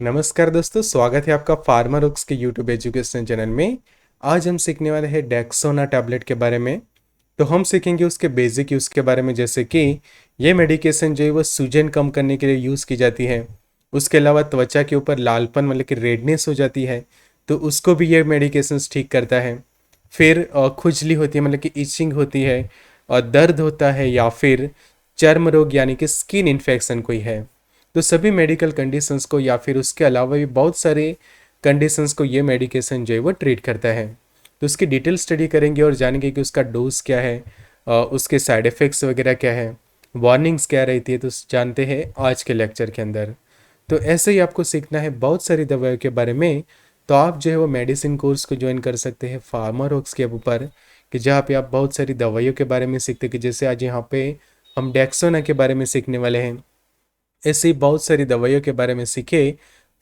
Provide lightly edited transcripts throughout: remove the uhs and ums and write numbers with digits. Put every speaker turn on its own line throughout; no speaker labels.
नमस्कार दोस्तों, स्वागत है आपका फार्मारोक्स के यूट्यूब एजुकेशन चैनल में। आज हम सीखने वाले हैं डेक्सोना टैबलेट के बारे में। तो हम सीखेंगे उसके बेसिक यूज़ के बारे में, जैसे कि ये मेडिकेशन जो है वो सूजन कम करने के लिए यूज़ की जाती है। उसके अलावा त्वचा के ऊपर लालपन मतलब कि रेडनेस हो जाती है, तो उसको भी ये मेडिकेशन ठीक करता है। फिर खुजली होती है मतलब कि इचिंग होती है, और दर्द होता है, या फिर चर्म रोग यानी कि स्किन इन्फेक्शन कोई है, तो सभी मेडिकल कंडीशंस को या फिर उसके अलावा भी बहुत सारे कंडीशंस को ये मेडिकेशन जो है वो ट्रीट करता है। तो उसकी डिटेल स्टडी करेंगे और जानेंगे कि उसका डोज क्या है, उसके साइड इफ़ेक्ट्स वगैरह क्या है, वार्निंग्स क्या रहती है, तो जानते हैं आज के लेक्चर के अंदर। तो ऐसे ही आपको सीखना है बहुत सारी दवाइयों के बारे में। तो आप जो है वो मेडिसिन कोर्स को ज्वाइन कर सकते हैं फार्मारोक्स के ऊपर, कि जहाँ पे आप बहुत सारी दवाइयों के बारे में सीखते हैं, कि जैसे आज यहाँ पे हम डेक्सोना के बारे में सीखने वाले हैं। ऐसी बहुत सारी दवाइयों के बारे में सीखे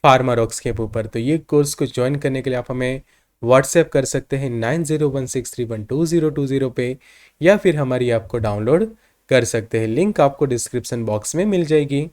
फार्मारोक्स के ऊपर। तो ये कोर्स को ज्वाइन करने के लिए आप हमें व्हाट्सएप कर सकते हैं 9016312020 पे, या फिर हमारी ऐप को डाउनलोड कर सकते हैं। लिंक आपको डिस्क्रिप्शन बॉक्स में मिल जाएगी।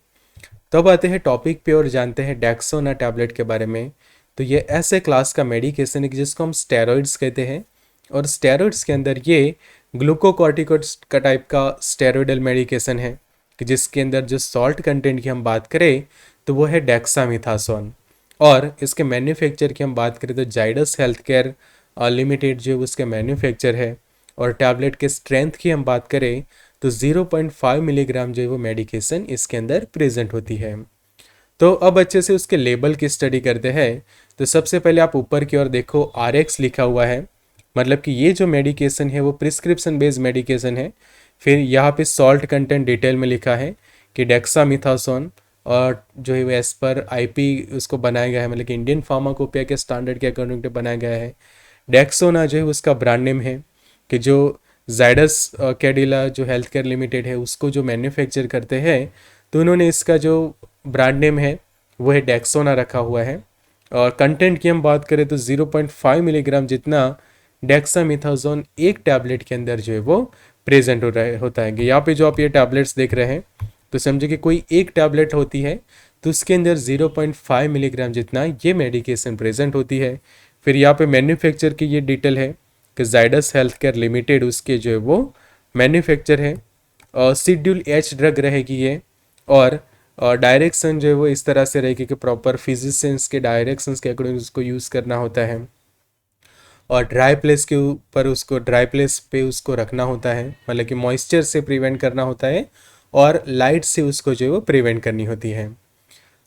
तब आते हैं टॉपिक पे और जानते हैं डेक्सोना टैबलेट के बारे में। तो ये ऐसे क्लास का मेडिकेशन है कि जिसको हम स्टेरॉइड्स कहते हैं, और स्टेरॉइड्स के अंदर ये ग्लूकोकॉर्टिकोइड्स का टाइप का स्टेरॉइडल मेडिकेशन है, कि जिसके अंदर जो सॉल्ट कंटेंट की हम बात करें तो वो है डेक्सामिथासोन। और इसके मैन्युफैक्चर की हम बात करें तो जाइडस हेल्थ केयर लिमिटेड जो उसके मैन्युफैक्चर है। और टैबलेट के स्ट्रेंथ की हम बात करें तो 0.5 मिलीग्राम जो है वो मेडिकेशन इसके अंदर प्रेजेंट होती है। तो अब अच्छे से उसके लेबल की स्टडी करते हैं। तो सबसे पहले आप ऊपर की ओर देखो, RX लिखा हुआ है, मतलब कि ये जो मेडिकेशन है वो प्रिस्क्रिप्शन बेस्ड मेडिकेशन है। फिर यहाँ पे सॉल्ट कंटेंट डिटेल में लिखा है कि डेक्सामिथासोन, और जो है वो एज पर IP उसको बनाया गया है, मतलब कि इंडियन फार्माकोपिया के स्टैंडर्ड के अकॉर्डिंग बनाया गया है। डेक्सोना जो है उसका ब्रांड नेम है, कि जो जाइडस कैडिला जो हेल्थ केयर लिमिटेड है उसको जो मैन्युफैक्चर करते हैं, तो उन्होंने इसका जो ब्रांड नेम है वो है डेक्सोना रखा हुआ है। और कंटेंट की हम बात करें तो 0.5 मिलीग्राम जितना डेक्सामिथासोन एक टैबलेट के अंदर जो है वो प्रेजेंट होता है। कि यहाँ पे जो आप ये टैबलेट्स देख रहे हैं, तो समझे कि कोई एक टैबलेट होती है तो उसके अंदर 0.5 मिलीग्राम जितना ये मेडिकेशन प्रेजेंट होती है। फिर यहाँ पे मैन्युफैक्चर की ये डिटेल है कि जाइडस हेल्थ केयर लिमिटेड उसके जो है वो मैन्युफैक्चर है। और शेड्यूल H ड्रग रहेगी ये। और डायरेक्शन जो है वो इस तरह से रहेगी कि प्रॉपर फिजिशियंस के डायरेक्शंस के अकॉर्डिंग उसको यूज़ करना होता है। और ड्राई प्लेस के ऊपर उसको ड्राई प्लेस पे उसको रखना होता है, मतलब कि मॉइस्चर से प्रिवेंट करना होता है, और लाइट से उसको जो है वो प्रिवेंट करनी होती है।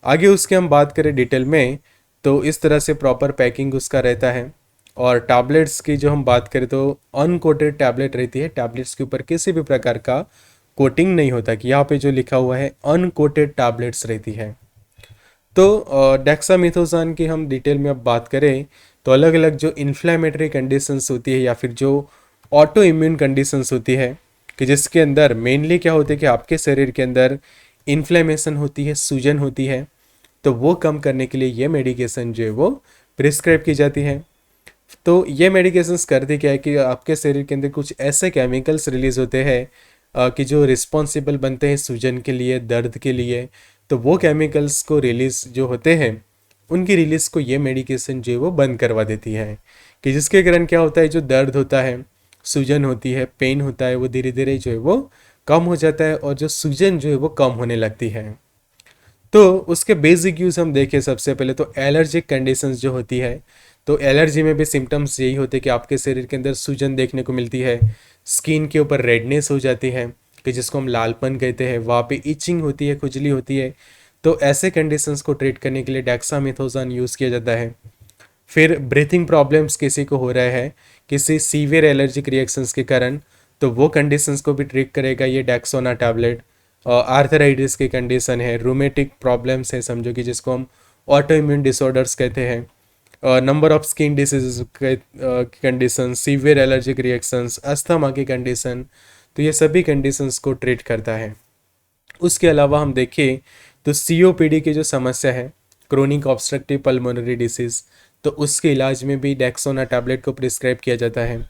आगे उसके हम बात करें डिटेल में, तो इस तरह से प्रॉपर पैकिंग उसका रहता है। और टैबलेट्स की जो हम बात करें तो अनकोटेड टैबलेट रहती है, टैबलेट्स के ऊपर किसी भी प्रकार का कोटिंग नहीं होता, कि यहाँ पे जो लिखा हुआ है अनकोटेड टैबलेट्स रहती है। तो डेक्सामिथासोन की हम डिटेल में अब बात करें तो अलग अलग जो इन्फ्लेमेटरी कंडीशंस होती है या फिर जो ऑटो इम्यून कंडीशंस होती है, कि जिसके अंदर मेनली क्या होती है कि आपके शरीर के अंदर इन्फ्लेमेशन होती है, सूजन होती है, तो वो कम करने के लिए ये मेडिकेशन जो है वो प्रिस्क्राइब की जाती है। तो ये मेडिकेशंस करते क्या है कि आपके शरीर के अंदर कुछ ऐसे केमिकल्स रिलीज होते हैं कि जो रिस्पॉन्सिबल बनते हैं सूजन के लिए, दर्द के लिए। तो वो केमिकल्स को रिलीज जो होते हैं, उनकी रिलीज को ये मेडिकेशन जो है वो बंद करवा देती है, कि जिसके कारण क्या होता है, जो दर्द होता है, सूजन होती है, पेन होता है, वो धीरे धीरे जो है वो कम हो जाता है, और जो सूजन जो है वो कम होने लगती है। तो उसके बेसिक यूज़ हम देखें सबसे पहले तो एलर्जिक कंडीशंस जो होती है, तो एलर्जी में भी सिम्टम्स यही होते हैं कि आपके शरीर के अंदर सूजन देखने को मिलती है, स्किन के ऊपर रेडनेस हो जाती है, कि जिसको हम लालपन कहते हैं, वहाँ पे इचिंग होती है, खुजली होती है। तो ऐसे कंडीशंस को ट्रीट करने के लिए डेक्सामेथासोन यूज़ किया जाता है। फिर ब्रीथिंग प्रॉब्लम्स किसी को हो रहा है, किसी सीवियर एलर्जिक रिएक्शंस के कारण, तो वो कंडीशंस को भी ट्रीट करेगा ये डेक्सोना टैबलेट। आर्थराइटिस की कंडीशन है, रूमेटिक प्रॉब्लम्स है समझो, कि जिसको हम ऑटो इम्यून डिसऑर्डर्स कहते हैं, number of skin disease condition, severe allergic reactions, asthma की कंडीशन, तो ये सभी कंडीशंस को ट्रीट करता है। उसके अलावा हम देखें तो COPD की जो समस्या है, क्रोनिक ऑब्स्ट्रक्टिव पल्मोनरी डिसीज, तो उसके इलाज में भी डेक्सोना टैबलेट को प्रिस्क्राइब किया जाता है।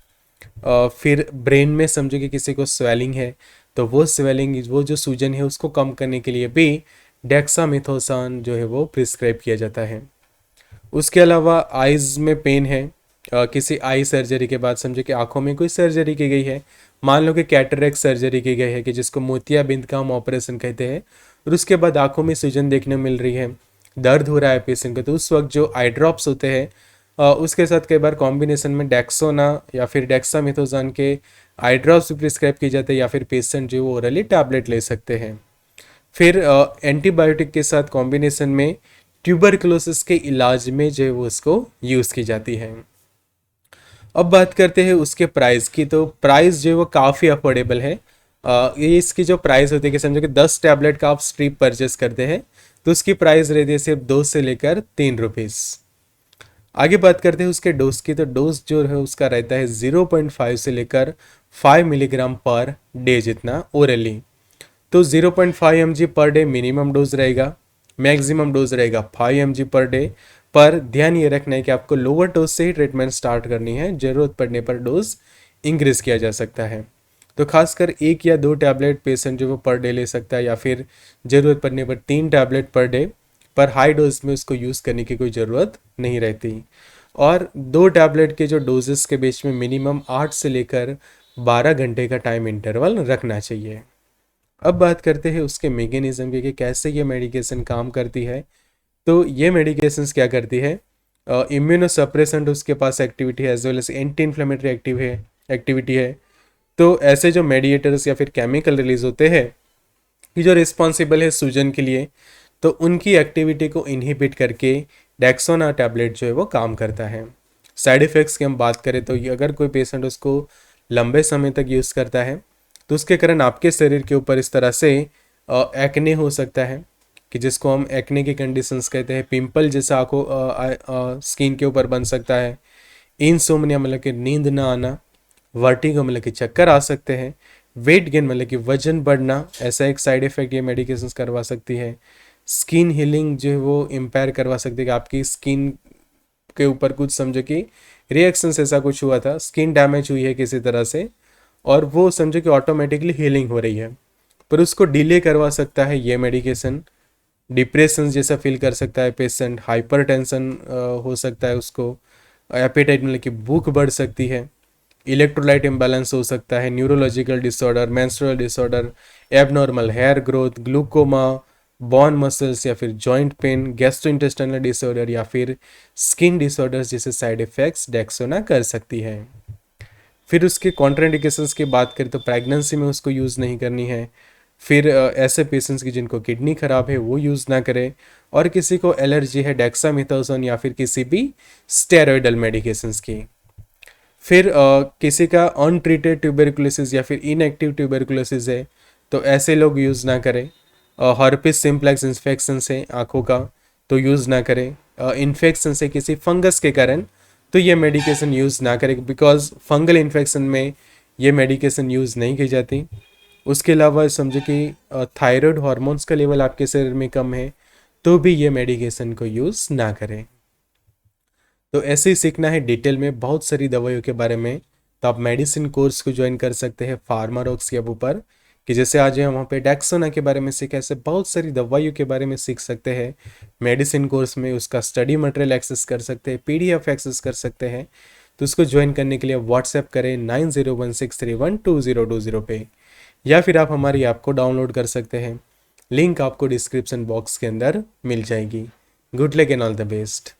फिर ब्रेन में समझो कि किसी को स्वेलिंग है, तो वो स्वेलिंग, वो जो सूजन है उसको कम करने के लिए भी डेक्सामेथासोन जो है वो प्रिस्क्राइब किया जाता है। उसके अलावा आइज़ में पेन है, किसी आई सर्जरी के बाद समझे कि आंखों में कोई सर्जरी की गई है, मान लो कि कैटरेक्ट सर्जरी की गई है कि जिसको मोतियाबिंद का हम ऑपरेशन कहते हैं, और उसके बाद आंखों में सूजन देखने मिल रही है, दर्द हो रहा है पेशेंट को, तो उस वक्त जो आई ड्रॉप्स होते हैं उसके साथ कई बार कॉम्बिनेशन में डेक्सोना या फिर डेक्सामेथासोन के आई ड्रॉप्स भी प्रिस्क्राइब किए जाते हैं, या फिर पेशेंट जो वो ओरली टैबलेट ले सकते हैं। फिर एंटीबायोटिक के साथ कॉम्बिनेशन में ट्यूबरकुलोसिस के इलाज में जो है वो उसको यूज़ की जाती है। अब बात करते हैं उसके प्राइस की, तो प्राइस जो है वो काफ़ी अफोर्डेबल है। ये इसकी जो प्राइस होती है कि समझो कि 10 टैबलेट का आप स्ट्रिप परचेस करते हैं तो उसकी प्राइस रहती है सिर्फ 2 से लेकर 3 रुपीज़। आगे बात करते हैं उसके डोज की, तो डोज जो है उसका रहता है 0.5 से लेकर 5 मिलीग्राम पर डे जितना ओरली। तो 0.5 mg per day minimum dose रहेगा, मैक्सिमम डोज रहेगा 5 mg पर डे। पर ध्यान ये रखना है कि आपको लोअर डोज से ही ट्रीटमेंट स्टार्ट करनी है, ज़रूरत पड़ने पर डोज इंक्रीज किया जा सकता है। तो खासकर 1 या 2 टैबलेट पेशेंट जो वो पर डे ले सकता है, या फिर ज़रूरत पड़ने पर 3 टैबलेट पर डे, पर हाई डोज में उसको यूज़ करने की कोई ज़रूरत नहीं रहती। और 2 टैबलेट के जो डोजेस के बीच में मिनिमम 8 से लेकर 12 घंटे का टाइम इंटरवल रखना चाहिए। अब बात करते हैं उसके मैकेनिज्म की कि कैसे ये मेडिकेशन काम करती है। तो ये मेडिकेशंस क्या करती है, इम्यूनोसप्रेसेंट उसके पास एक्टिविटी है, as well as anti inflammatory activity है। तो ऐसे जो मेडिएटर्स या फिर केमिकल रिलीज होते हैं कि जो रिस्पॉन्सिबल है सूजन के लिए, तो उनकी एक्टिविटी को इनहिबिट करके डेक्सोना टैबलेट जो है वो काम करता है। साइड इफ़ेक्ट्स की हम बात करें तो अगर कोई पेशेंट उसको लंबे समय तक यूज़ करता है तो उसके कारण आपके शरीर के ऊपर इस तरह से एक्ने हो सकता है, कि जिसको हम एक्ने की कंडीशंस कहते हैं। पिंपल जैसा आंखों स्किन के ऊपर बन सकता है। इंसोम्निया मतलब कि नींद ना आना, वर्टिगो मतलब कि चक्कर आ सकते हैं, वेट गेन मतलब कि वजन बढ़ना, ऐसा एक साइड इफेक्ट ये मेडिकेशंस करवा सकती है। स्किन हीलिंग जो है वो इम्पेयर करवा सकती है, कि आपकी स्किन के ऊपर कुछ समझो कि रिएक्शंस ऐसा कुछ हुआ था, स्किन डैमेज हुई है किसी तरह से, और वो समझो कि ऑटोमेटिकली हीलिंग हो रही है, पर उसको डिले करवा सकता है ये मेडिकेशन। डिप्रेशन जैसा फील कर सकता है पेशेंट, हाइपरटेंशन हो सकता है उसको, एपेटाइट मतलब कि भूख बढ़ सकती है, इलेक्ट्रोलाइट इम्बैलेंस हो सकता है, neurological disorder, menstrual disorder, abnormal hair growth, glaucoma, bone muscles या फिर जॉइंट पेन, गैस्ट्रोइंटेस्टाइनल डिसऑर्डर या फिर स्किन डिसऑर्डर्स जैसे साइड इफेक्ट्स डेक्सोना कर सकती है। फिर उसके कॉन्ट्राइंडिकेशंस की बात करें तो प्रेगनेंसी में उसको यूज़ नहीं करनी है। फिर ऐसे पेशेंट्स की जिनको किडनी खराब है वो यूज़ ना करें, और किसी को एलर्जी है डेक्सामेथासोन या फिर किसी भी स्टेरॉयडल मेडिकेशंस की। फिर किसी का अनट्रीटेड ट्यूबरकुलोसिस या फिर इनएक्टिव ट्यूबरकुलोसिस है तो ऐसे लोग यूज़ ना करें। हर्पिस सिम्प्लेक्स इन्फेक्शन से आँखों का तो यूज़ ना करें। इन्फेक्शन से किसी फंगस के कारण तो ये मेडिकेशन यूज़ ना करें, बिकॉज फंगल इन्फेक्शन में ये मेडिकेशन यूज़ नहीं की जाती। उसके अलावा समझे कि थायराइड हार्मोन्स का लेवल आपके शरीर में कम है तो भी ये मेडिकेशन को यूज़ ना करें। तो ऐसे ही सीखना है डिटेल में बहुत सारी दवाइयों के बारे में, तो आप मेडिसिन कोर्स को ज्वाइन कर सकते हैं फार्मारॉक्स के ऊपर, कि जैसे आज हम वहाँ पे डेक्सोना के बारे में सीखे, ऐसे बहुत सारी दवाइयों के बारे में सीख सकते हैं मेडिसिन कोर्स में। उसका स्टडी मटेरियल एक्सेस कर सकते हैं, PDF एक्सेस कर सकते हैं। तो उसको ज्वाइन करने के लिए व्हाट्सएप करें 9016312020 पे, या फिर आप हमारी ऐप को डाउनलोड कर सकते हैं। लिंक आपको डिस्क्रिप्शन बॉक्स के अंदर मिल जाएगी। Good luck and all the best.